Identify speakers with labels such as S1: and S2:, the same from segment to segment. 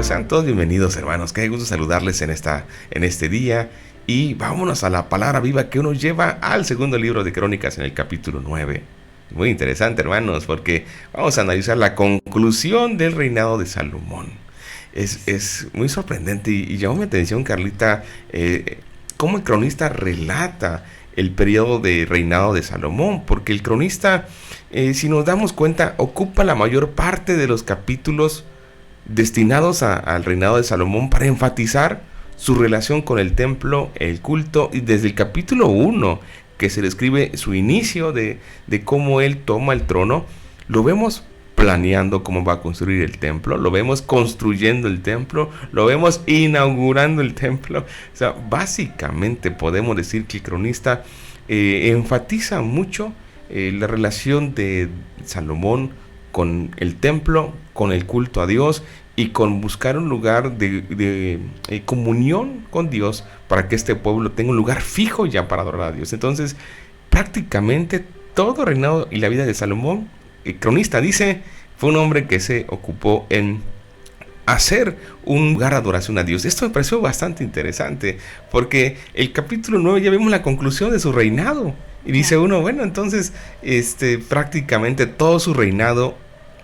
S1: pues sean todos bienvenidos, hermanos. Qué gusto saludarles en este día. Y vámonos a la palabra viva que nos lleva al segundo libro de Crónicas en el capítulo 9. Muy interesante, hermanos, porque vamos a analizar la conclusión del reinado de Salomón. Es muy sorprendente y llamó mi atención, Carlita, cómo el cronista relata el periodo de reinado de Salomón, porque el cronista, si nos damos cuenta, ocupa la mayor parte de los capítulos destinados al reinado de Salomón para enfatizar su relación con el templo, el culto, y desde el capítulo 1, que se describe su inicio de cómo él toma el trono, lo vemos planeando cómo va a construir el templo, lo vemos construyendo el templo, lo vemos inaugurando el templo. O sea, básicamente podemos decir que el cronista enfatiza mucho la relación de Salomón con el templo, con el culto a Dios y con buscar un lugar de comunión con Dios para que este pueblo tenga un lugar fijo ya para adorar a Dios. Entonces, prácticamente todo el reinado y la vida de Salomón, el cronista dice, fue un hombre que se ocupó en hacer un lugar de adoración a Dios. Esto me pareció bastante interesante, porque el capítulo 9 ya vemos la conclusión de su reinado. Y dice uno, bueno, entonces prácticamente todo su reinado,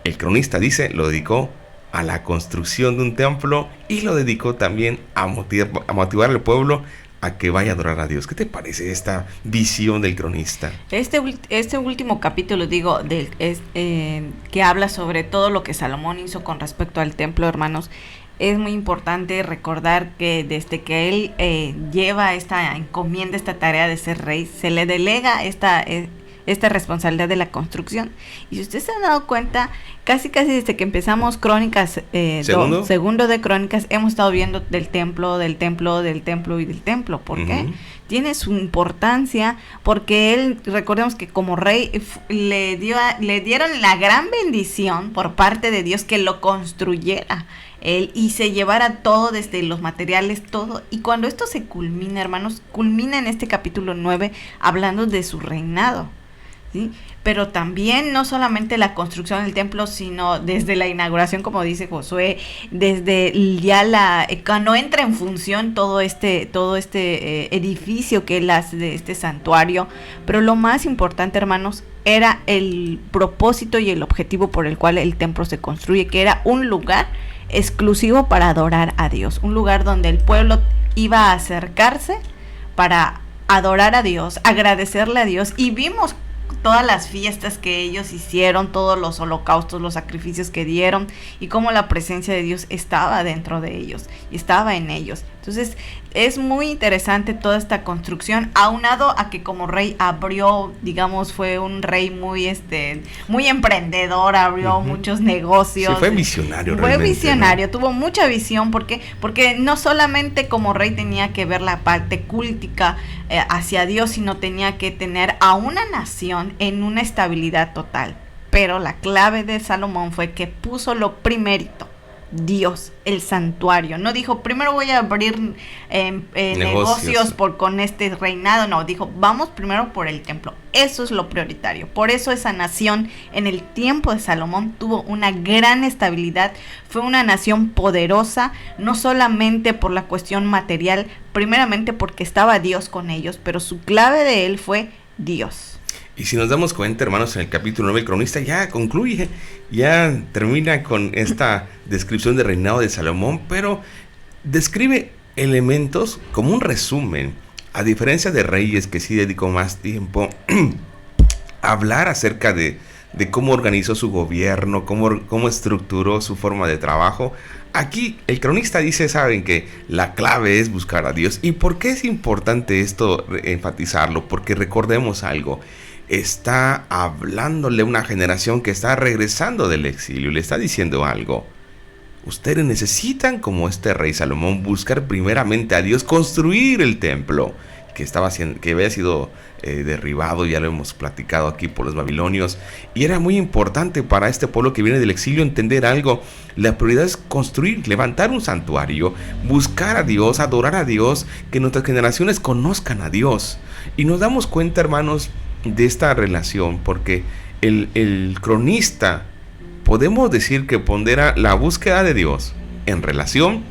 S1: el cronista dice, lo dedicó a la construcción de un templo y lo dedicó también a motivar al pueblo a que vaya a adorar a Dios. ¿Qué te parece esta visión del cronista?
S2: Este último capítulo, que habla sobre todo lo que Salomón hizo con respecto al templo, hermanos, es muy importante recordar que desde que él lleva esta encomienda, esta tarea de ser rey, se le delega esta responsabilidad de la construcción. Y si ustedes se han dado cuenta, casi desde que empezamos Crónicas, segundo de Crónicas, hemos estado viendo del templo y del templo. ¿Por qué? Tiene su importancia, porque él, recordemos que como rey, le dieron la gran bendición por parte de Dios que lo construyera él y se llevara todo, desde los materiales, todo. Y cuando esto se culmina, hermanos, culmina en este capítulo 9 hablando de su reinado, ¿sí? Pero también no solamente la construcción del templo, sino desde la inauguración, como dice Josué, desde ya cuando entra en función todo este edificio que él hace de este santuario. Pero lo más importante, hermanos, era el propósito y el objetivo por el cual el templo se construye, que era un lugar exclusivo para adorar a Dios, un lugar donde el pueblo iba a acercarse para adorar a Dios, agradecerle a Dios. Y vimos todas las fiestas que ellos hicieron, todos los holocaustos, los sacrificios que dieron, y cómo la presencia de Dios estaba dentro de ellos y estaba en ellos. Entonces es muy interesante toda esta construcción, aunado a que como rey abrió, digamos, fue un rey muy emprendedor, abrió muchos negocios.
S1: Sí, fue visionario.
S2: Fue visionario, ¿no? Tuvo mucha visión, porque no solamente como rey tenía que ver la parte cultica hacia Dios, sino tenía que tener a una nación en una estabilidad total. Pero la clave de Salomón fue que puso lo primerito, Dios, el santuario. No dijo, primero voy a abrir negocios con este reinado. No, dijo, vamos primero por el templo. Eso es lo prioritario. Por eso esa nación en el tiempo de Salomón tuvo una gran estabilidad. Fue una nación poderosa, no solamente por la cuestión material, primeramente porque estaba Dios con ellos, pero su clave de él fue Dios.
S1: Y si nos damos cuenta, hermanos, en el capítulo 9 el cronista ya concluye, ya termina con esta descripción del reinado de Salomón, pero describe elementos como un resumen, a diferencia de Reyes, que sí dedicó más tiempo a hablar acerca de cómo organizó su gobierno, cómo estructuró su forma de trabajo. Aquí el cronista dice, saben que la clave es buscar a Dios. ¿Y por qué es importante esto enfatizarlo? Porque recordemos algo. Está hablándole a una generación que está regresando del exilio. Le está diciendo algo. Ustedes necesitan, como este rey Salomón, buscar primeramente a Dios, construir el templo que había sido derribado, ya lo hemos platicado aquí, por los babilonios. Y era muy importante para este pueblo que viene del exilio entender algo. La prioridad es construir, levantar un santuario, buscar a Dios, adorar a Dios, que nuestras generaciones conozcan a Dios. Y nos damos cuenta, hermanos, de esta relación, porque el cronista, podemos decir que pondera la búsqueda de Dios en relación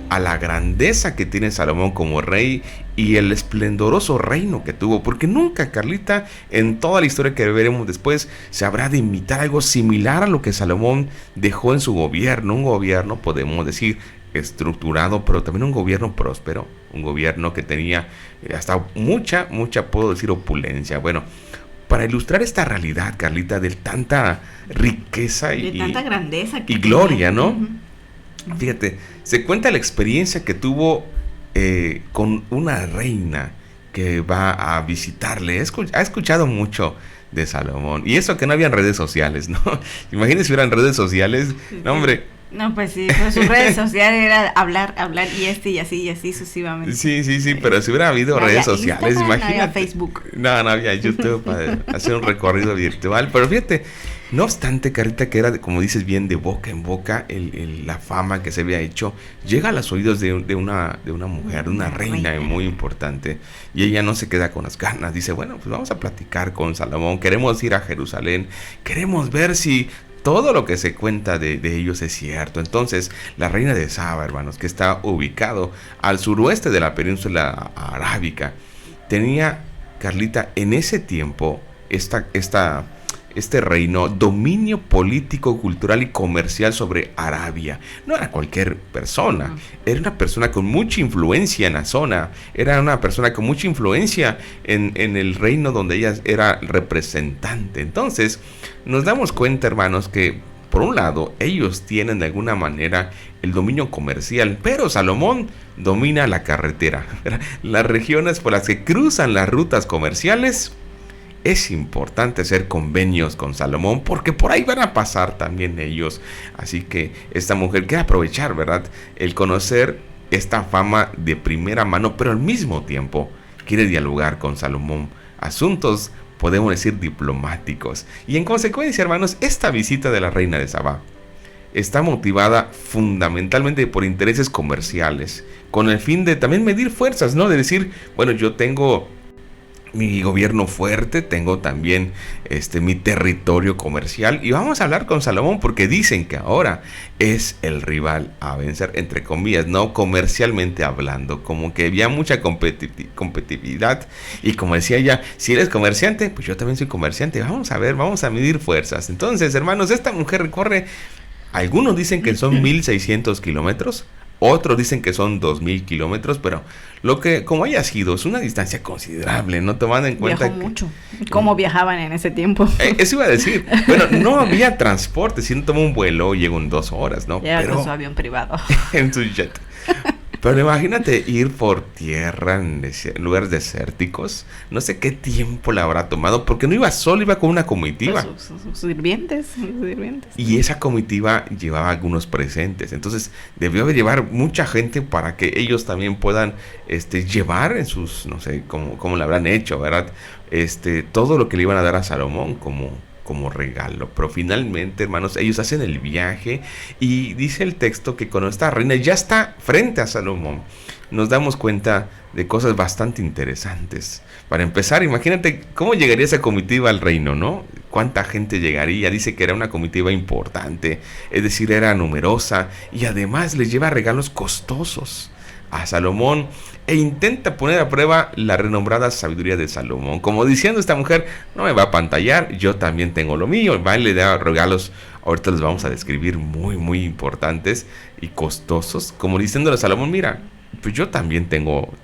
S1: a la grandeza que tiene Salomón como rey y el esplendoroso reino que tuvo, porque nunca, Carlita, en toda la historia que veremos después, se habrá de imitar algo similar a lo que Salomón dejó en su gobierno, un gobierno, podemos decir, estructurado, pero también un gobierno próspero, un gobierno que tenía hasta mucha, puedo decir, opulencia. Bueno, para ilustrar esta realidad, Carlita, de tanta riqueza
S2: de tanta grandeza
S1: y gloria, ¿no? Fíjate, se cuenta la experiencia que tuvo con una reina que va a visitarle. Ha escuchado mucho de Salomón. Y eso que no habían redes sociales, ¿no? Imagínense si hubieran redes sociales. No, hombre.
S2: No, pues sí, pues sus redes sociales era hablar y así sucesivamente.
S1: Sí, pero si hubiera habido redes sociales, imagínate.
S2: No había Facebook.
S1: No había YouTube para hacer un recorrido virtual. Pero fíjate, no obstante, Carita, que era, como dices bien, de boca en boca, la fama que se había hecho, llega a los oídos de una mujer, de una reina muy importante. Y ella no se queda con las ganas. Dice, bueno, pues vamos a platicar con Salomón. Queremos ir a Jerusalén. Queremos ver si todo lo que se cuenta de ellos es cierto. Entonces, la reina de Saba, hermanos, que está ubicado al suroeste de la península arábica, tenía, Carlita, en ese tiempo, este reino, dominio político, cultural y comercial sobre Arabia. No era cualquier persona, era una persona con mucha influencia en la zona, era una persona con mucha influencia en el reino donde ella era representante. Entonces, nos damos cuenta, hermanos, que por un lado, ellos tienen de alguna manera el dominio comercial, pero Salomón domina la carretera, las regiones por las que cruzan las rutas comerciales. Es importante hacer convenios con Salomón porque por ahí van a pasar también ellos. Así que esta mujer quiere aprovechar, ¿verdad?, el conocer esta fama de primera mano, pero al mismo tiempo quiere dialogar con Salomón. Asuntos, podemos decir, diplomáticos. Y en consecuencia, hermanos, esta visita de la reina de Sabá está motivada fundamentalmente por intereses comerciales, con el fin de también medir fuerzas, ¿no? De decir, bueno, yo tengo mi gobierno fuerte, tengo también mi territorio comercial, y vamos a hablar con Salomón porque dicen que ahora es el rival a vencer, entre comillas, no comercialmente hablando, como que había mucha competitividad, y como decía ella, si eres comerciante, pues yo también soy comerciante, vamos a ver, vamos a medir fuerzas. Entonces, hermanos, esta mujer recorre, algunos dicen que son 1600 kilómetros, otros dicen que son 2000 kilómetros, pero como haya sido, es una distancia considerable, no tomando en cuenta.
S2: Viajó mucho. ¿Cómo viajaban en ese tiempo?
S1: Eso iba a decir. Bueno, no había transporte, si no tomó un vuelo, llegó en 2 horas, ¿no?
S2: Ya con su avión privado.
S1: En su jet. Pero imagínate ir por tierra en lugares desérticos. No sé qué tiempo le habrá tomado, porque no iba solo, iba con una comitiva.
S2: Sus sirvientes.
S1: Y esa comitiva llevaba algunos presentes. Entonces debió de llevar mucha gente para que ellos también puedan llevar en sus, no sé cómo lo habrán hecho, ¿verdad? Todo lo que le iban a dar a Salomón como regalo. Pero finalmente, hermanos, ellos hacen el viaje y dice el texto que cuando esta reina ya está frente a Salomón, nos damos cuenta de cosas bastante interesantes. Para empezar, imagínate cómo llegaría esa comitiva al reino, ¿no? Cuánta gente llegaría. Dice que era una comitiva importante, es decir, era numerosa, y además les lleva regalos costosos a Salomón e intenta poner a prueba la renombrada sabiduría de Salomón, como diciendo, esta mujer no me va a pantallar, yo también tengo lo mío. Va y le da regalos, ahorita los vamos a describir, muy importantes y costosos, como diciéndole a Salomón, mira, pues yo también tengo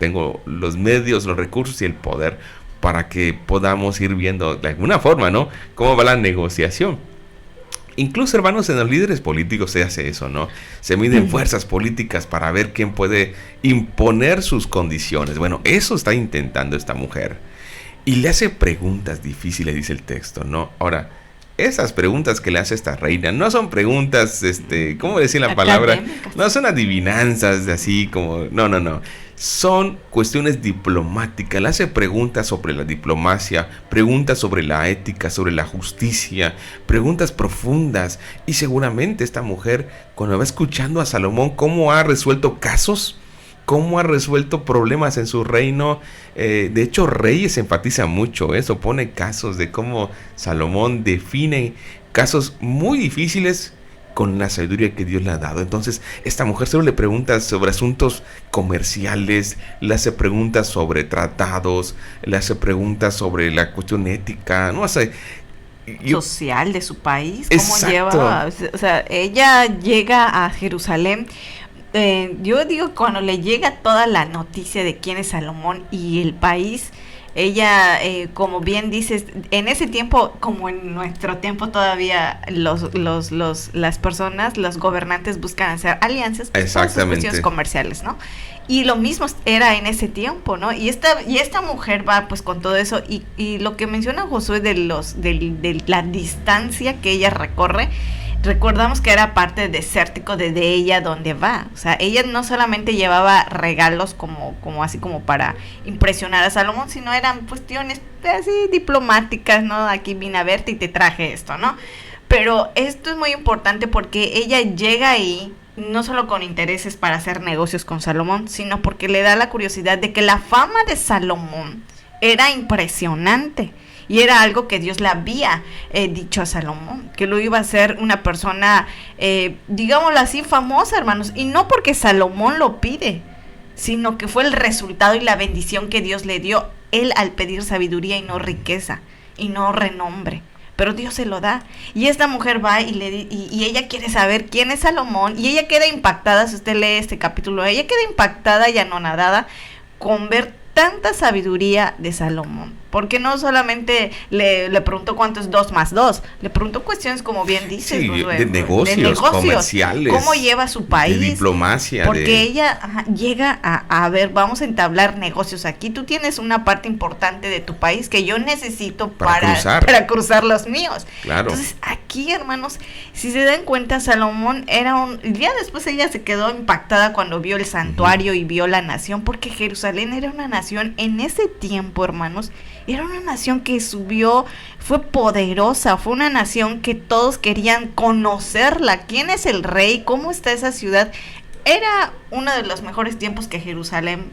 S1: los medios, los recursos y el poder para que podamos ir viendo de alguna forma, ¿no?, cómo va la negociación. Incluso, hermanos, en los líderes políticos se hace eso, ¿no? Se miden fuerzas políticas para ver quién puede imponer sus condiciones. Bueno, eso está intentando esta mujer. Y le hace preguntas difíciles, dice el texto, ¿no? Ahora, esas preguntas que le hace esta reina no son preguntas, ¿cómo decir la palabra? No son adivinanzas de así como, no. Son cuestiones diplomáticas. Le hace preguntas sobre la diplomacia, preguntas sobre la ética, sobre la justicia, preguntas profundas. Y seguramente esta mujer, cuando va escuchando a Salomón cómo ha resuelto casos, cómo ha resuelto problemas en su reino, de hecho Reyes enfatiza mucho eso, pone casos de cómo Salomón define casos muy difíciles con la sabiduría que Dios le ha dado. Entonces, esta mujer solo le pregunta sobre asuntos comerciales, le hace preguntas sobre tratados, le hace preguntas sobre la cuestión ética, no sé,
S2: social de su país, cómo
S1: exacto.
S2: lleva, o sea, ella llega a Jerusalén. Yo digo, cuando le llega toda la noticia de quién es Salomón y el país, ella, como bien dices, en ese tiempo, como en nuestro tiempo todavía, las personas, los gobernantes buscan hacer alianzas por sus cuestiones comerciales, ¿no? Y lo mismo era en ese tiempo, ¿no? Y esta mujer va pues con todo eso, y lo que menciona Josué de la distancia que ella recorre. Recordamos que era parte desértico de ella donde va. O sea, ella no solamente llevaba regalos como así como para impresionar a Salomón, sino eran cuestiones así diplomáticas, ¿no? Aquí vine a verte y te traje esto, ¿no? Pero esto es muy importante porque ella llega ahí no solo con intereses para hacer negocios con Salomón, sino porque le da la curiosidad de que la fama de Salomón era impresionante. Y era algo que Dios le había dicho a Salomón, que lo iba a hacer una persona, digámoslo así, famosa, hermanos. Y no porque Salomón lo pide, sino que fue el resultado y la bendición que Dios le dio, él al pedir sabiduría y no riqueza, y no renombre. Pero Dios se lo da. Y esta mujer va y ella quiere saber quién es Salomón. Y ella queda impactada, si usted lee este capítulo, ella queda impactada y anonadada con ver tanta sabiduría de Salomón. Porque no solamente le preguntó cuánto es 2 más 2, le preguntó cuestiones como bien dices,
S1: sí, de negocios comerciales,
S2: cómo lleva su país,
S1: de diplomacia,
S2: porque ella llega a ver, vamos a entablar negocios aquí, tú tienes una parte importante de tu país que yo necesito para cruzar los míos.
S1: Claro.
S2: Entonces aquí, hermanos, si se dan cuenta, Salomón ya después ella se quedó impactada cuando vio el santuario y vio la nación, porque Jerusalén era una nación en ese tiempo, hermanos. Era una nación que subió, fue poderosa, fue una nación que todos querían conocerla. ¿Quién es el rey? ¿Cómo está esa ciudad? Era uno de los mejores tiempos que Jerusalén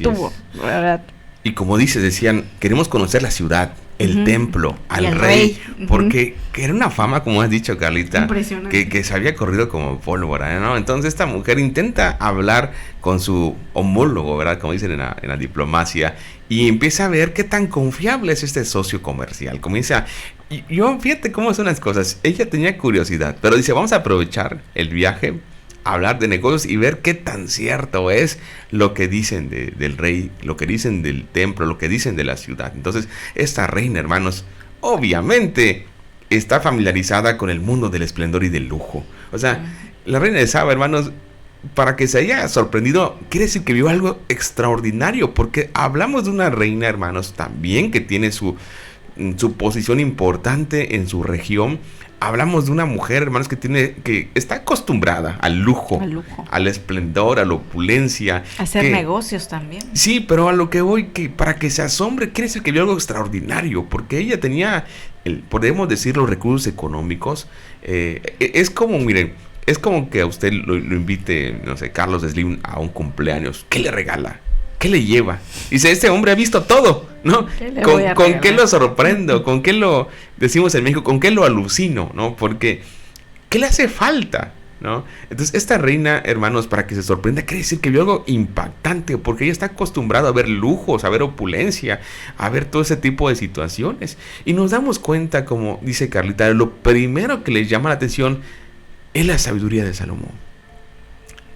S2: tuvo, ¿verdad?
S1: Y como dices, decían, queremos conocer la ciudad, el templo, al rey, porque era una fama, como has dicho, Carlita, impresionante, que se había corrido como pólvora, ¿no? Entonces esta mujer intenta hablar con su homólogo, ¿verdad? Como dicen en la diplomacia, y empieza a ver qué tan confiable es este socio comercial. Comienza, fíjate cómo son las cosas, ella tenía curiosidad, pero dice, vamos a aprovechar el viaje, hablar de negocios y ver qué tan cierto es lo que dicen del rey, lo que dicen del templo, lo que dicen de la ciudad. Entonces, esta reina, hermanos, obviamente está familiarizada con el mundo del esplendor y del lujo. O sea, la reina de Saba, hermanos, para que se haya sorprendido, quiere decir que vio algo extraordinario, porque hablamos de una reina, hermanos, también que tiene su posición importante en su región. Hablamos de una mujer, hermanos, que está acostumbrada al lujo, al esplendor, a la opulencia.
S2: Hacer negocios también.
S1: Sí, pero a lo que voy, que para que se asombre, quiere decir que vio algo extraordinario, porque ella tenía, podemos decir, los recursos económicos. Es como, miren, es como que a usted lo invite, no sé, Carlos Slim a un cumpleaños. ¿Qué le regala? ¿Qué le lleva? Dice, este hombre ha visto todo, ¿no? ¿Con qué lo sorprendo? ¿Con qué lo, decimos en México, con qué lo alucino, ¿no? Porque, ¿qué le hace falta, ¿no? Entonces, esta reina, hermanos, para que se sorprenda, quiere decir que vio algo impactante, porque ella está acostumbrada a ver lujos, a ver opulencia, a ver todo ese tipo de situaciones. Y nos damos cuenta, como dice Carlita, lo primero que les llama la atención es la sabiduría de Salomón.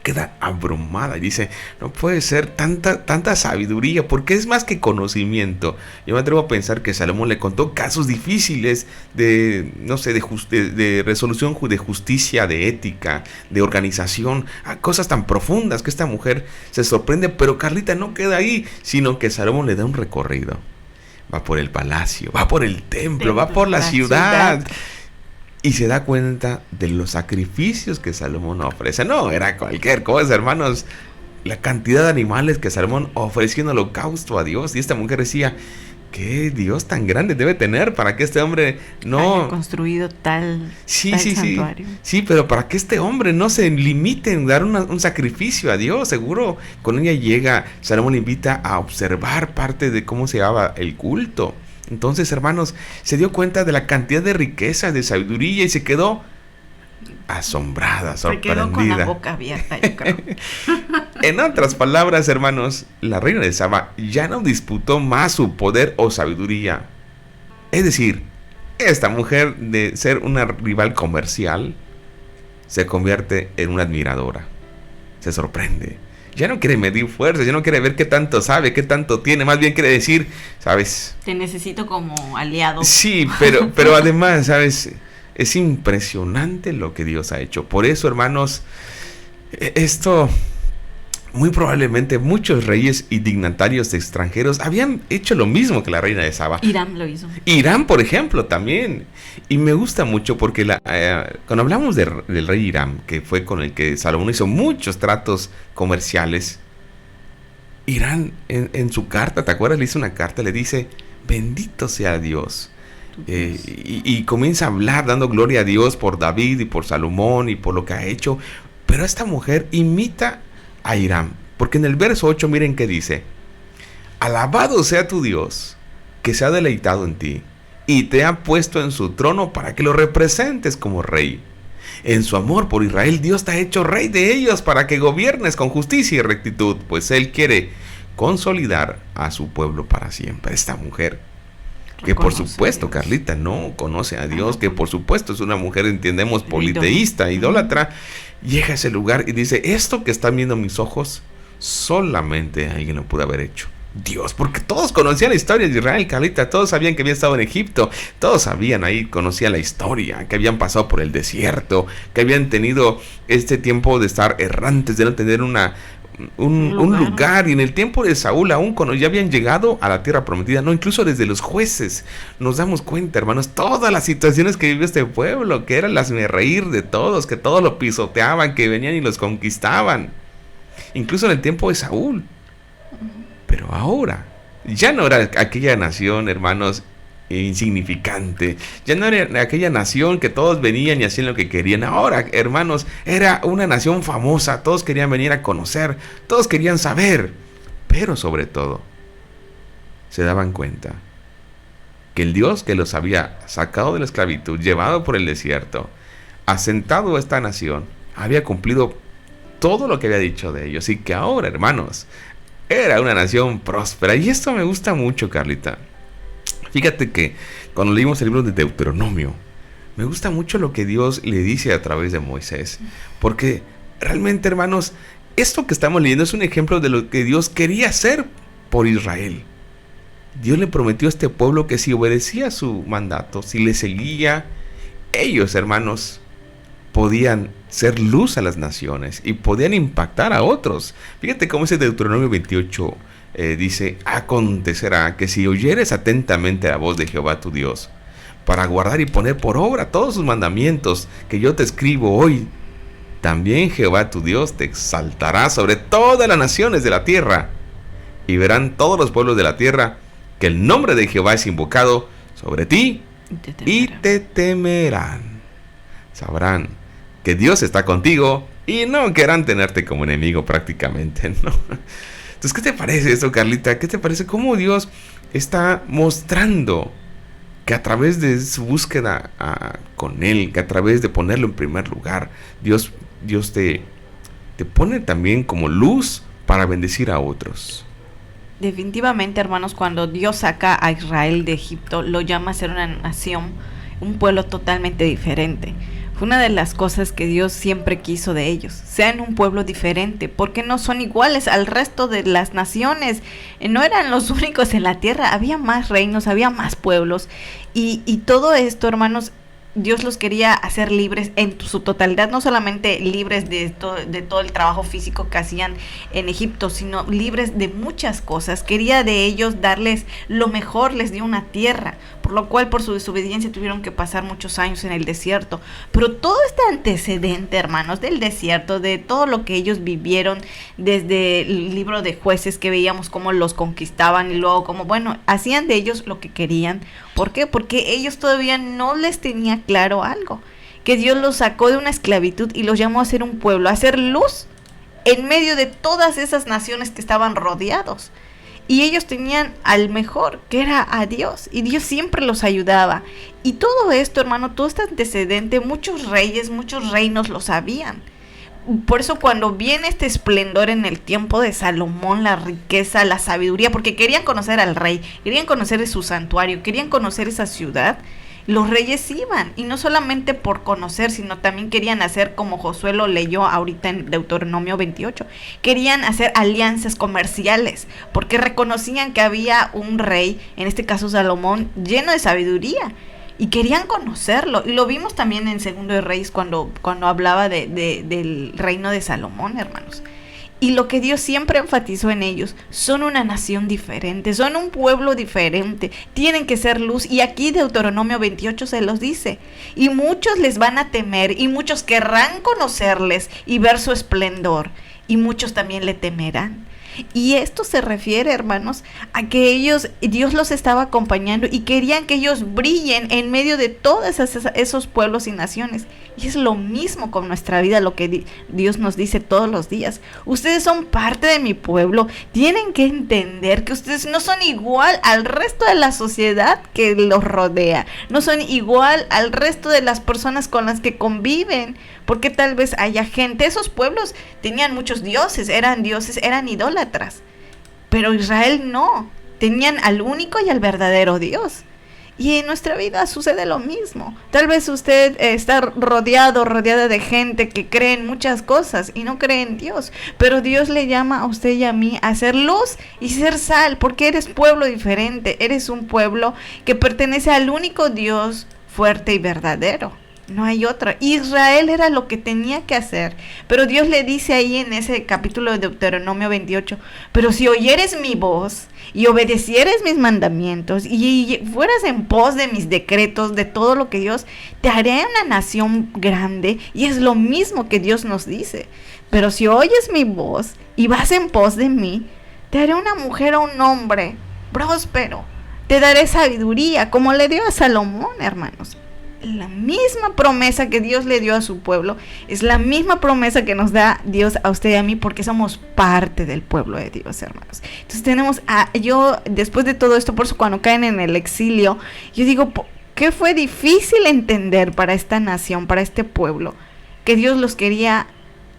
S1: Queda abrumada y dice, no puede ser tanta sabiduría, porque es más que conocimiento. Yo me atrevo a pensar que Salomón le contó casos difíciles de, no sé, de resolución de justicia, de ética, de organización, a cosas tan profundas que esta mujer se sorprende. Pero Carlita no queda ahí, sino que Salomón le da un recorrido. Va por el palacio, va por el templo, va por la ciudad. Y se da cuenta de los sacrificios que Salomón ofrece. No era cualquier cosa, hermanos. La cantidad de animales que Salomón ofreció en holocausto a Dios. Y esta mujer decía, ¿qué Dios tan grande debe tener para que este hombre no
S2: haya construido tal santuario?
S1: Sí, pero para que este hombre no se limite en dar un sacrificio a Dios. Seguro, cuando ella llega, Salomón le invita a observar parte de cómo se daba el culto. Entonces, hermanos, se dio cuenta de la cantidad de riqueza, de sabiduría, y se quedó asombrada,
S2: Se quedó con la
S1: sorprendida.
S2: boca abierta, yo creo.
S1: En otras palabras, hermanos, la reina de Saba ya no disputó más su poder o sabiduría. Es decir, esta mujer, de ser una rival comercial, se convierte en una admiradora. Se sorprende. Ya no quiere medir fuerzas, ya no quiere ver qué tanto sabe, qué tanto tiene. Más bien quiere decir, ¿sabes?
S2: Te necesito como aliado.
S1: Sí, pero además, ¿sabes? Es impresionante lo que Dios ha hecho. Por eso, hermanos, esto, muy probablemente muchos reyes y dignatarios extranjeros habían hecho lo mismo que la reina de Saba.
S2: Irán lo hizo.
S1: Irán, por ejemplo, también. Y me gusta mucho porque cuando hablamos del rey Irán, que fue con el que Salomón hizo muchos tratos comerciales, Irán en su carta, ¿te acuerdas? Le hizo una carta, le dice, bendito sea Dios. Y comienza a hablar dando gloria a Dios por David y por Salomón y por lo que ha hecho. Pero esta mujer imita a Irán, porque en el verso 8 miren qué dice: alabado sea tu Dios, que se ha deleitado en ti y te ha puesto en su trono para que lo representes como rey. En su amor por Israel, Dios te ha hecho rey de ellos para que gobiernes con justicia y rectitud, pues Él quiere consolidar a su pueblo para siempre. Esta mujer, que por supuesto, Carlita, no conoce a Dios, que por supuesto es una mujer, entendemos, politeísta, idólatra, llega a ese lugar y dice, esto que están viendo mis ojos, solamente alguien lo pudo haber hecho. Dios, porque todos conocían la historia de Israel, Carlita, todos sabían que había estado en Egipto, todos sabían ahí, conocían la historia, que habían pasado por el desierto, que habían tenido este tiempo de estar errantes, de no tener un lugar. Y en el tiempo de Saúl, aún cuando ya habían llegado a la tierra prometida, no, incluso desde los jueces, nos damos cuenta, hermanos, todas las situaciones que vivió este pueblo, que eran las reír de todos, que todos lo pisoteaban, que venían y los conquistaban, incluso en el tiempo de Saúl. Pero ahora, ya no era aquella nación, hermanos, insignificante. Ya no era aquella nación que todos venían y hacían lo que querían. Ahora, hermanos, era una nación famosa. Todos querían venir a conocer, todos querían saber. Pero sobre todo, se daban cuenta que el Dios que los había sacado de la esclavitud, llevado por el desierto, asentado a esta nación, había cumplido todo lo que había dicho de ellos. Y que ahora, hermanos, era una nación próspera. Y esto me gusta mucho, Carlita. Fíjate que cuando leímos el libro de Deuteronomio, me gusta mucho lo que Dios le dice a través de Moisés. Porque realmente, hermanos, esto que estamos leyendo es un ejemplo de lo que Dios quería hacer por Israel. Dios le prometió a este pueblo que si obedecía su mandato, si le seguía, ellos, hermanos, podían ser luz a las naciones y podían impactar a otros. Fíjate cómo ese Deuteronomio 28 dice, acontecerá que si oyeres atentamente la voz de Jehová tu Dios, para guardar y poner por obra todos sus mandamientos que yo te escribo hoy, también Jehová tu Dios te exaltará sobre todas las naciones de la tierra, y verán todos los pueblos de la tierra que el nombre de Jehová es invocado sobre ti, y te temerán. Sabrán que Dios está contigo y no querrán tenerte como enemigo prácticamente, ¿no? Entonces, ¿qué te parece esto, Carlita? ¿Qué te parece cómo Dios está mostrando que a través de su búsqueda con Él, que a través de ponerlo en primer lugar, Dios te pone también como luz para bendecir a otros?
S2: Definitivamente, hermanos, cuando Dios saca a Israel de Egipto, lo llama a ser una nación, un pueblo totalmente diferente. Fue una de las cosas que Dios siempre quiso de ellos, sean un pueblo diferente, porque no son iguales al resto de las naciones, no eran los únicos en la tierra, había más reinos, había más pueblos, y todo esto, hermanos, Dios los quería hacer libres en su totalidad, no solamente libres de todo el trabajo físico que hacían en Egipto, sino libres de muchas cosas. Quería de ellos darles lo mejor, les dio una tierra, por lo cual por su desobediencia tuvieron que pasar muchos años en el desierto. Pero todo este antecedente, hermanos, del desierto, de todo lo que ellos vivieron, desde el libro de Jueces que veíamos cómo los conquistaban y luego como, bueno, hacían de ellos lo que querían. ¿Por qué? Porque ellos todavía no les tenía claro algo, que Dios los sacó de una esclavitud y los llamó a ser un pueblo, a ser luz en medio de todas esas naciones que estaban rodeados. Y ellos tenían al mejor, que era a Dios. Y Dios siempre los ayudaba. Y todo esto, hermano, todo este antecedente, muchos reyes, muchos reinos lo sabían. Por eso cuando viene este esplendor en el tiempo de Salomón, la riqueza, la sabiduría, porque querían conocer al rey, querían conocer su santuario, querían conocer esa ciudad, los reyes iban, y no solamente por conocer, sino también querían hacer, como Josué lo leyó ahorita en Deuteronomio 28, querían hacer alianzas comerciales, porque reconocían que había un rey, en este caso Salomón, lleno de sabiduría, y querían conocerlo. Y lo vimos también en Segundo de Reyes cuando hablaba del reino de Salomón, hermanos. Y lo que Dios siempre enfatizó en ellos, son una nación diferente, son un pueblo diferente, tienen que ser luz. Y aquí Deuteronomio 28 se los dice. Y muchos les van a temer, y muchos querrán conocerles y ver su esplendor, y muchos también le temerán. Y esto se refiere, hermanos, a que Dios los estaba acompañando y querían que ellos brillen en medio de todos esos pueblos y naciones. Y es lo mismo con nuestra vida, lo que Dios nos dice todos los días. Ustedes son parte de mi pueblo, tienen que entender que ustedes no son igual al resto de la sociedad que los rodea, no son igual al resto de las personas con las que conviven, porque tal vez haya gente, esos pueblos tenían muchos dioses, eran idólatras, pero Israel no, tenían al único y al verdadero Dios. Y en nuestra vida sucede lo mismo. Tal vez usted está rodeada de gente que cree en muchas cosas y no cree en Dios, pero Dios le llama a usted y a mí a ser luz y ser sal, porque eres pueblo diferente, eres un pueblo que pertenece al único Dios fuerte y verdadero. No hay otra. Israel era lo que tenía que hacer. Pero Dios le dice ahí en ese capítulo de Deuteronomio 28, pero si oyeres mi voz y obedecieres mis mandamientos y fueras en pos de mis decretos, de todo lo que Dios, te haré una nación grande. Y es lo mismo que Dios nos dice. Pero si oyes mi voz y vas en pos de mí, te haré una mujer o un hombre próspero. Te daré sabiduría, como le dio a Salomón, hermanos. La misma promesa que Dios le dio a su pueblo es la misma promesa que nos da Dios a usted y a mí, porque somos parte del pueblo de Dios, hermanos. Entonces yo después de todo esto, por eso cuando caen en el exilio, yo digo, ¿qué fue difícil entender para esta nación, para este pueblo? Que Dios los quería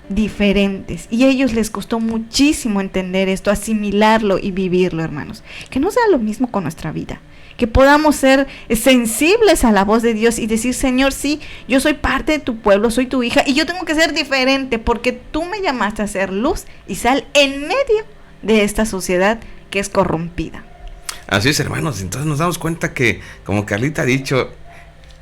S2: diferentes, y a ellos les costó muchísimo entender esto, asimilarlo y vivirlo, hermanos. Que no sea lo mismo con nuestra vida, que podamos ser sensibles a la voz de Dios y decir, Señor, sí, yo soy parte de tu pueblo, soy tu hija, y yo tengo que ser diferente porque tú me llamaste a ser luz y sal en medio de esta sociedad que es corrompida.
S1: Así es, hermanos. Entonces nos damos cuenta que, como Carlita ha dicho,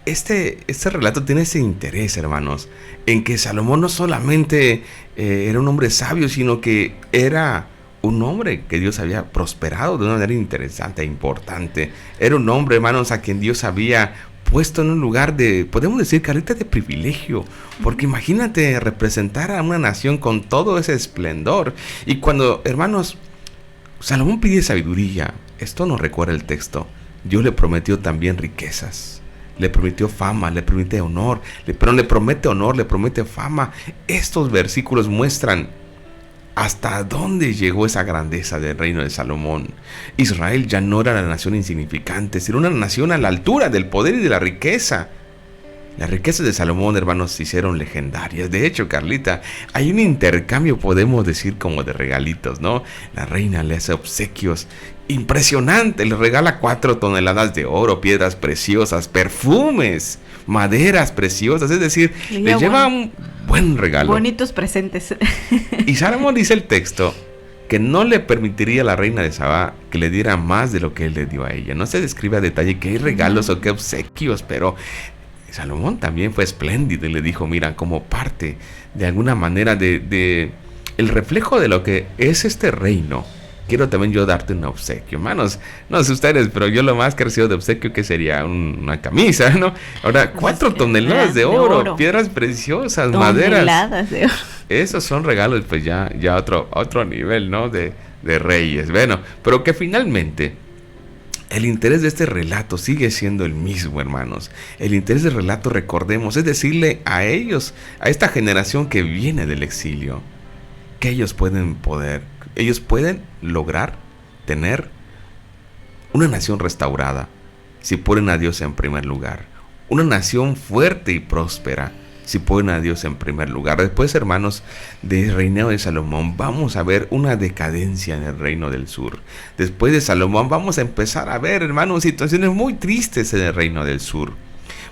S1: este relato tiene ese interés, hermanos, en que Salomón no solamente era un hombre sabio, sino que era un hombre que Dios había prosperado de una manera interesante e importante. Era un hombre, hermanos, a quien Dios había puesto en un lugar de, podemos decir, Carlita, de privilegio. Porque imagínate representar a una nación con todo ese esplendor. Y cuando, hermanos, Salomón pide sabiduría, esto nos recuerda el texto, Dios le prometió también riquezas. Le prometió fama, le promete honor, le promete fama. Estos versículos muestran hasta dónde llegó esa grandeza del reino de Salomón. Israel ya no era la nación insignificante, sino una nación a la altura del poder y de la riqueza. Las riquezas de Salomón, hermanos, se hicieron legendarias. De hecho, Carlita, hay un intercambio, podemos decir, como de regalitos, ¿no? La reina le hace obsequios impresionantes. Le regala 4 toneladas de oro, piedras preciosas, perfumes, maderas preciosas. Es decir, le lleva un buen regalo.
S2: Bonitos presentes.
S1: Y Salomón dice el texto que no le permitiría a la reina de Sabá que le diera más de lo que él le dio a ella. No se describe a detalle qué regalos o qué obsequios, pero Salomón también fue espléndido y le dijo, mira, como parte de alguna manera de el reflejo de lo que es este reino, quiero también yo darte un obsequio. Hermanos, no sé ustedes, pero yo lo más que recibo de obsequio, que sería una camisa, ¿no? Ahora, 4 toneladas de oro, piedras preciosas, maderas.
S2: De oro.
S1: Esos son regalos, pues ya otro nivel, ¿no? De reyes. Bueno, pero que finalmente el interés de este relato sigue siendo el mismo, hermanos. El interés del relato, recordemos, es decirle a ellos, a esta generación que viene del exilio, que ellos pueden lograr tener una nación restaurada si ponen a Dios en primer lugar. Una nación fuerte y próspera si ponen a Dios en primer lugar. Después, hermanos, del reinado de Salomón vamos a ver una decadencia en el reino del sur. Después de Salomón vamos a empezar a ver, hermanos, situaciones muy tristes en el reino del sur,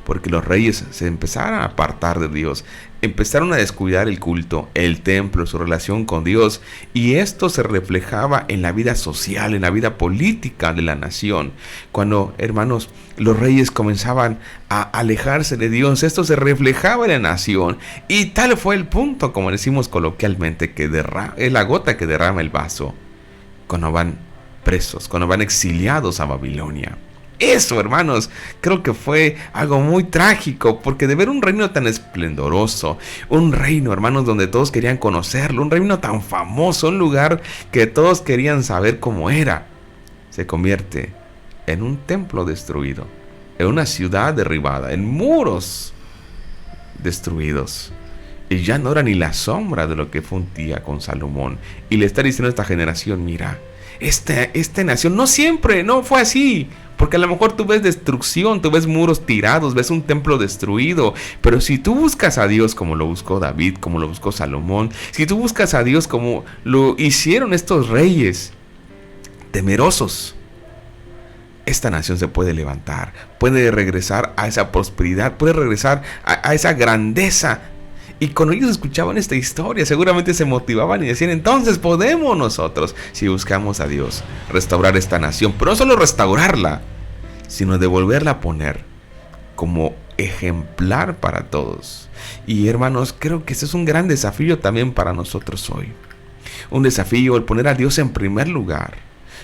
S1: porque los reyes se empezaron a apartar de Dios, empezaron a descuidar el culto, el templo, su relación con Dios, y esto se reflejaba en la vida social, en la vida política de la nación. Cuando, hermanos, los reyes comenzaban a alejarse de Dios, esto se reflejaba en la nación, y tal fue el punto, como decimos coloquialmente, que es la gota que derrama el vaso, cuando van presos, cuando van exiliados a Babilonia. Eso, hermanos, creo que fue algo muy trágico, porque de ver un reino tan esplendoroso, un reino, hermanos, donde todos querían conocerlo, un reino tan famoso, un lugar que todos querían saber cómo era, se convierte en un templo destruido, en una ciudad derribada, en muros destruidos. Y ya no era ni la sombra de lo que fue un día con Salomón. Y le está diciendo a esta generación, mira, esta nación no siempre, no fue así. Porque a lo mejor tú ves destrucción, tú ves muros tirados, ves un templo destruido. Pero si tú buscas a Dios como lo buscó David, como lo buscó Salomón, si tú buscas a Dios como lo hicieron estos reyes temerosos, esta nación se puede levantar, puede regresar a esa prosperidad, puede regresar a esa grandeza. Y cuando ellos escuchaban esta historia, seguramente se motivaban y decían, entonces podemos nosotros, si buscamos a Dios, restaurar esta nación. Pero no solo restaurarla, sino devolverla a poner como ejemplar para todos. Y hermanos, creo que ese es un gran desafío también para nosotros hoy. Un desafío el poner a Dios en primer lugar.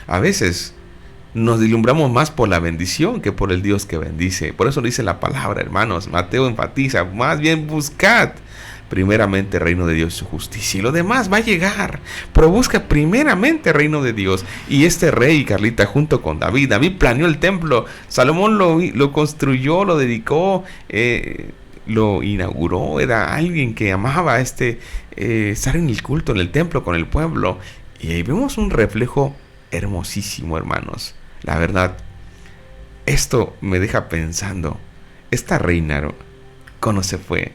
S1: A veces nos deslumbramos más por la bendición que por el Dios que bendice. Por eso dice la palabra, hermanos. Mateo enfatiza, más bien buscad primeramente el reino de Dios y su justicia, y lo demás va a llegar. Pero busca primeramente el reino de Dios. Y este rey, Carlita, junto con David planeó el templo, Salomón lo construyó, lo dedicó, lo inauguró. Era alguien que amaba estar en el culto, en el templo con el pueblo. Y ahí vemos un reflejo hermosísimo, hermanos. La verdad, esto me deja pensando, esta reina, cuando se fue,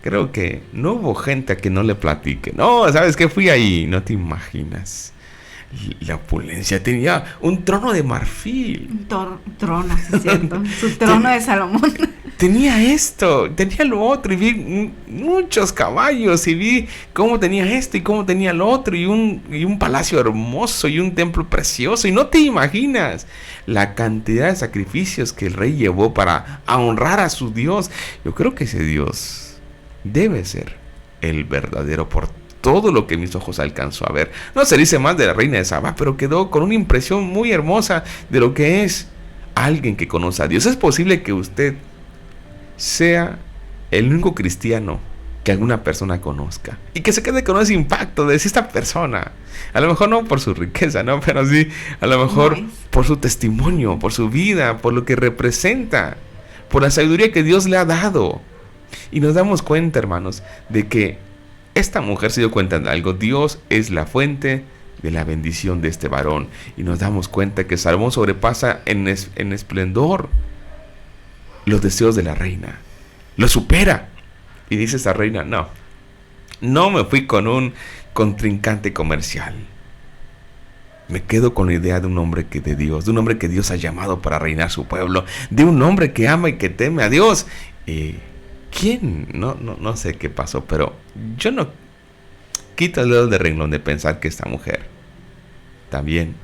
S1: creo que no hubo gente a que no le platique. No, ¿sabes qué? Fui ahí, no te imaginas. La opulencia, tenía un trono de marfil.
S2: Un trono, sí, cierto. Su trono de Salomón.
S1: Tenía esto, tenía lo otro, y vi muchos caballos, y vi cómo tenía esto y cómo tenía lo otro, y un palacio hermoso, y un templo precioso, y no te imaginas la cantidad de sacrificios que el rey llevó para honrar a su Dios. Yo creo que ese Dios debe ser el verdadero por todo lo que mis ojos alcanzó a ver. No se dice más de la reina de Sabá, pero quedó con una impresión muy hermosa de lo que es alguien que conoce a Dios. Es posible que usted sea el único cristiano que alguna persona conozca, y que se quede con ese impacto de esta persona. A lo mejor no por su riqueza, ¿no? Pero sí, a lo mejor por su testimonio, por su vida, por lo que representa, por la sabiduría que Dios le ha dado. Y nos damos cuenta, hermanos, de que esta mujer se dio cuenta de algo. Dios es la fuente de la bendición de este varón. Y nos damos cuenta que Salomón sobrepasa en esplendor los deseos de la reina. Lo supera. Y dice esta reina, no me fui con un contrincante comercial. Me quedo con la idea de un hombre de Dios, de un hombre que Dios ha llamado para reinar su pueblo, de un hombre que ama y que teme a Dios. ¿Quién? No sé qué pasó, pero yo no quito el dedo de renglón de pensar que esta mujer también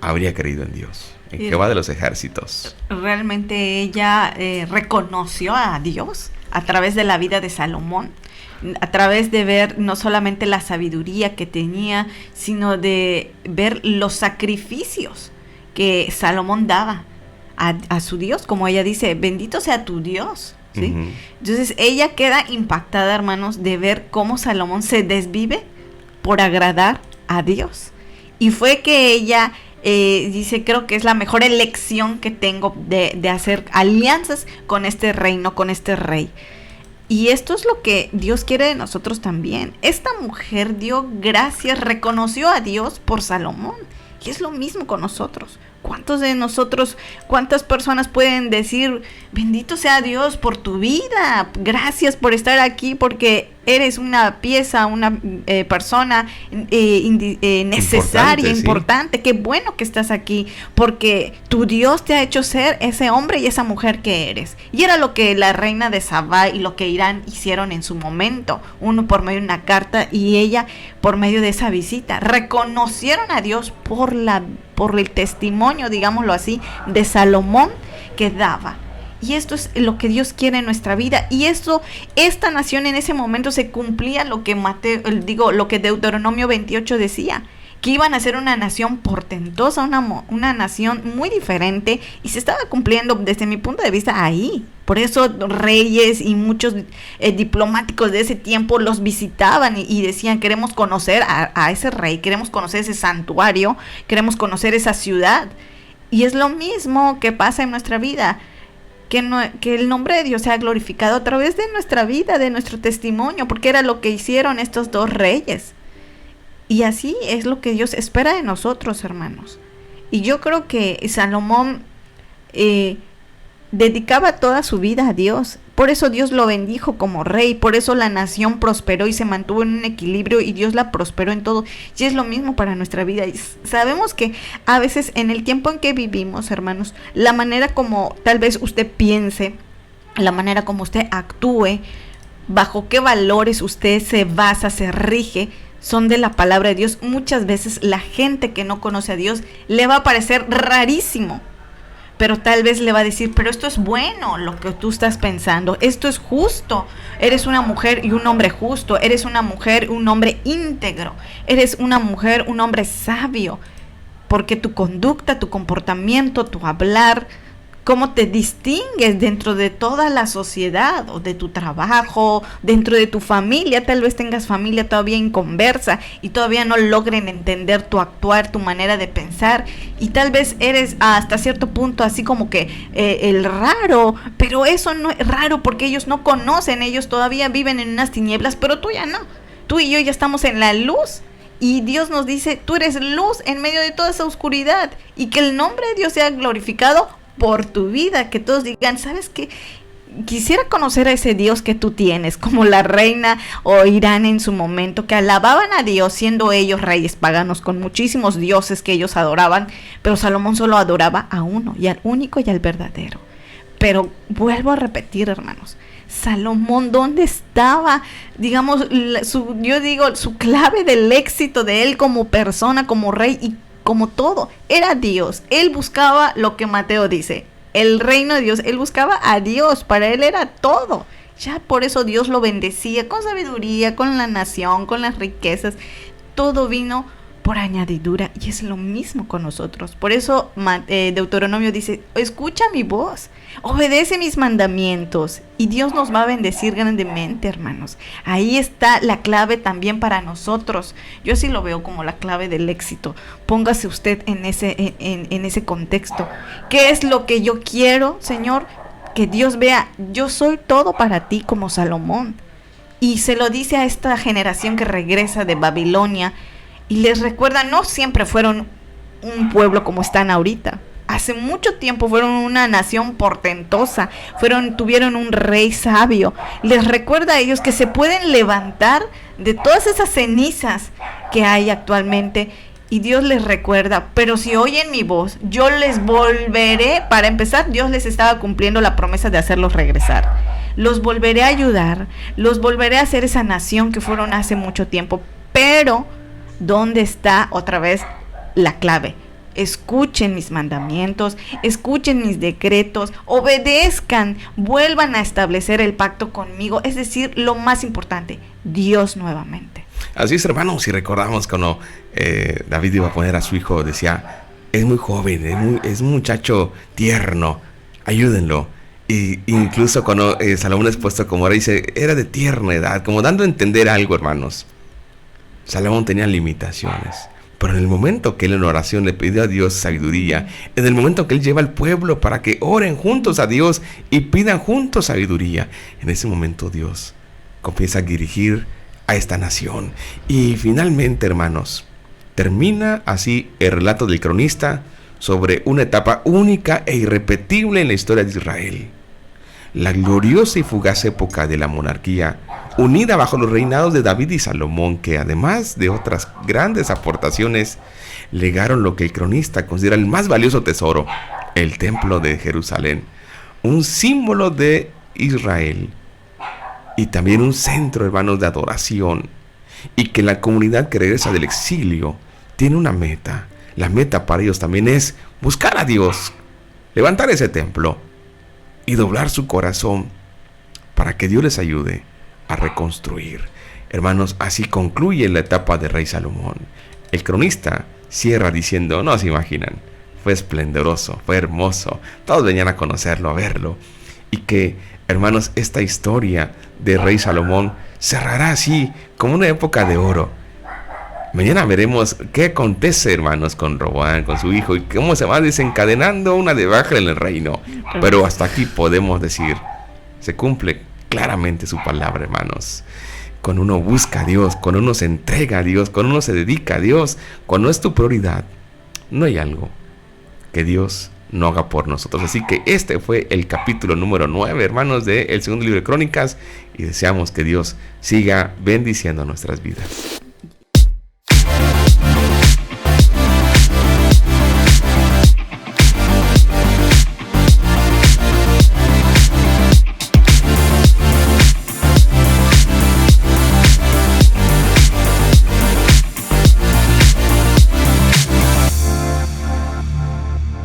S1: habría creído en Dios, en Jehová de los ejércitos.
S2: Realmente ella reconoció a Dios a través de la vida de Salomón, a través de ver no solamente la sabiduría que tenía, sino de ver los sacrificios que Salomón daba a su Dios. Como ella dice, bendito sea tu Dios, ¿sí? Uh-huh. Entonces ella queda impactada, hermanos, de ver cómo Salomón se desvive por agradar a Dios. Y fue que ella dice, creo que es la mejor elección que tengo de hacer alianzas con este reino, con este rey. Y esto es lo que Dios quiere de nosotros también. Esta mujer dio gracias, reconoció a Dios por Salomón. Y es lo mismo con nosotros. ¿Cuántos de nosotros, cuántas personas pueden decir, bendito sea Dios por tu vida, gracias por estar aquí, porque eres una pieza, una persona necesaria, importante, qué bueno que estás aquí, porque tu Dios te ha hecho ser ese hombre y esa mujer que eres? Y era lo que la reina de Sabá y lo que Irán hicieron en su momento, uno por medio de una carta y ella por medio de esa visita. Reconocieron a Dios por el testimonio, digámoslo así, de Salomón que daba. Y esto es lo que Dios quiere en nuestra vida. Y esta nación en ese momento se cumplía lo que lo que Deuteronomio 28 decía, que iban a ser una nación portentosa, una nación muy diferente, y se estaba cumpliendo desde mi punto de vista ahí. Por eso reyes y muchos diplomáticos de ese tiempo los visitaban y decían, queremos conocer a ese rey, queremos conocer ese santuario, queremos conocer esa ciudad. Y es lo mismo que pasa en nuestra vida. Que el nombre de Dios sea glorificado a través de nuestra vida, de nuestro testimonio, porque era lo que hicieron estos dos reyes. Y así es lo que Dios espera de nosotros, hermanos. Y yo creo que Salomón dedicaba toda su vida a Dios. Por eso Dios lo bendijo como rey, por eso la nación prosperó y se mantuvo en un equilibrio y Dios la prosperó en todo. Y es lo mismo para nuestra vida. Y sabemos que a veces en el tiempo en que vivimos, hermanos, la manera como tal vez usted piense, la manera como usted actúe, bajo qué valores usted se basa, se rige, son de la palabra de Dios. Muchas veces la gente que no conoce a Dios le va a parecer rarísimo, pero tal vez le va a decir, pero esto es bueno lo que tú estás pensando, esto es justo, eres una mujer y un hombre justo, eres una mujer, un hombre íntegro, eres una mujer, un hombre sabio, porque tu conducta, tu comportamiento, tu hablar, cómo te distingues dentro de toda la sociedad o de tu trabajo, dentro de tu familia. Tal vez tengas familia todavía inconversa y todavía no logren entender tu actuar, tu manera de pensar, y tal vez eres hasta cierto punto así como que el raro, pero eso no es raro porque ellos no conocen, ellos todavía viven en unas tinieblas, pero tú ya no, tú y yo ya estamos en la luz. Y Dios nos dice, tú eres luz en medio de toda esa oscuridad, y que el nombre de Dios sea glorificado por tu vida, que todos digan, ¿sabes qué? Quisiera conocer a ese Dios que tú tienes, como la reina o Irán en su momento, que alababan a Dios siendo ellos reyes paganos con muchísimos dioses que ellos adoraban, pero Salomón solo adoraba a uno, y al único y al verdadero. Pero vuelvo a repetir, hermanos, Salomón, ¿dónde estaba? Digamos, su clave del éxito de él como persona, como rey y como todo, era Dios. Él buscaba lo que Mateo dice, el reino de Dios. Él buscaba a Dios, para él era todo. Ya por eso Dios lo bendecía con sabiduría, con la nación, con las riquezas. Todo vino por añadidura, y es lo mismo con nosotros. Por eso Deuteronomio dice, escucha mi voz, obedece mis mandamientos, y Dios nos va a bendecir grandemente, hermanos. Ahí está la clave también para nosotros. Yo sí lo veo como la clave del éxito. Póngase usted en ese contexto. ¿Qué es lo que yo quiero, Señor? Que Dios vea, yo soy todo para ti, como Salomón. Y se lo dice a esta generación que regresa de Babilonia, y les recuerda, no siempre fueron un pueblo como están ahorita. Hace mucho tiempo fueron una nación portentosa, tuvieron un rey sabio. Les recuerda a ellos que se pueden levantar de todas esas cenizas que hay actualmente. Y Dios les recuerda, pero si oyen mi voz, yo les volveré. Para empezar, Dios les estaba cumpliendo la promesa de hacerlos regresar. Los volveré a ayudar, los volveré a hacer esa nación que fueron hace mucho tiempo. Pero ¿dónde está otra vez la clave? Escuchen mis mandamientos, escuchen mis decretos, obedezcan, vuelvan a establecer el pacto conmigo. Es decir, lo más importante, Dios nuevamente.
S1: Así es, hermanos, si recordamos cuando David iba a poner a su hijo, decía, es muy joven, es un muchacho tierno, ayúdenlo. Y incluso cuando Salomón es puesto como rey, dice, era de tierna edad, como dando a entender algo, hermanos. Salomón tenía limitaciones, pero en el momento que él en oración le pidió a Dios sabiduría, en el momento que él lleva al pueblo para que oren juntos a Dios y pidan juntos sabiduría, en ese momento Dios comienza a dirigir a esta nación. Y finalmente, hermanos, Termina así el relato del cronista sobre una etapa única e irrepetible en la historia de Israel. La gloriosa y fugaz época de la monarquía, unida bajo los reinados de David y Salomón, que además de otras grandes aportaciones, legaron lo que el cronista considera el más valioso tesoro, el templo de Jerusalén, un símbolo de Israel y también un centro, hermanos, de adoración, y que la comunidad que regresa del exilio tiene una meta. La meta para ellos también es buscar a Dios, levantar ese templo y doblar su corazón para que Dios les ayude a reconstruir. Hermanos, así concluye la etapa de Rey Salomón. El cronista cierra diciendo, no se imaginan, fue esplendoroso, fue hermoso, todos venían a conocerlo, a verlo, y que, hermanos, esta historia de Rey Salomón cerrará así como una época de oro. Mañana veremos qué acontece, hermanos, con Roboam, con su hijo, y cómo se va desencadenando una debacle en el reino. Pero hasta aquí podemos decir, se cumple claramente su palabra, hermanos. Cuando uno busca a Dios, cuando uno se entrega a Dios, cuando uno se dedica a Dios, cuando es tu prioridad, no hay algo que Dios no haga por nosotros. Así que este fue el capítulo número 9, hermanos, del segundo libro de Crónicas, y deseamos que Dios siga bendiciendo nuestras vidas.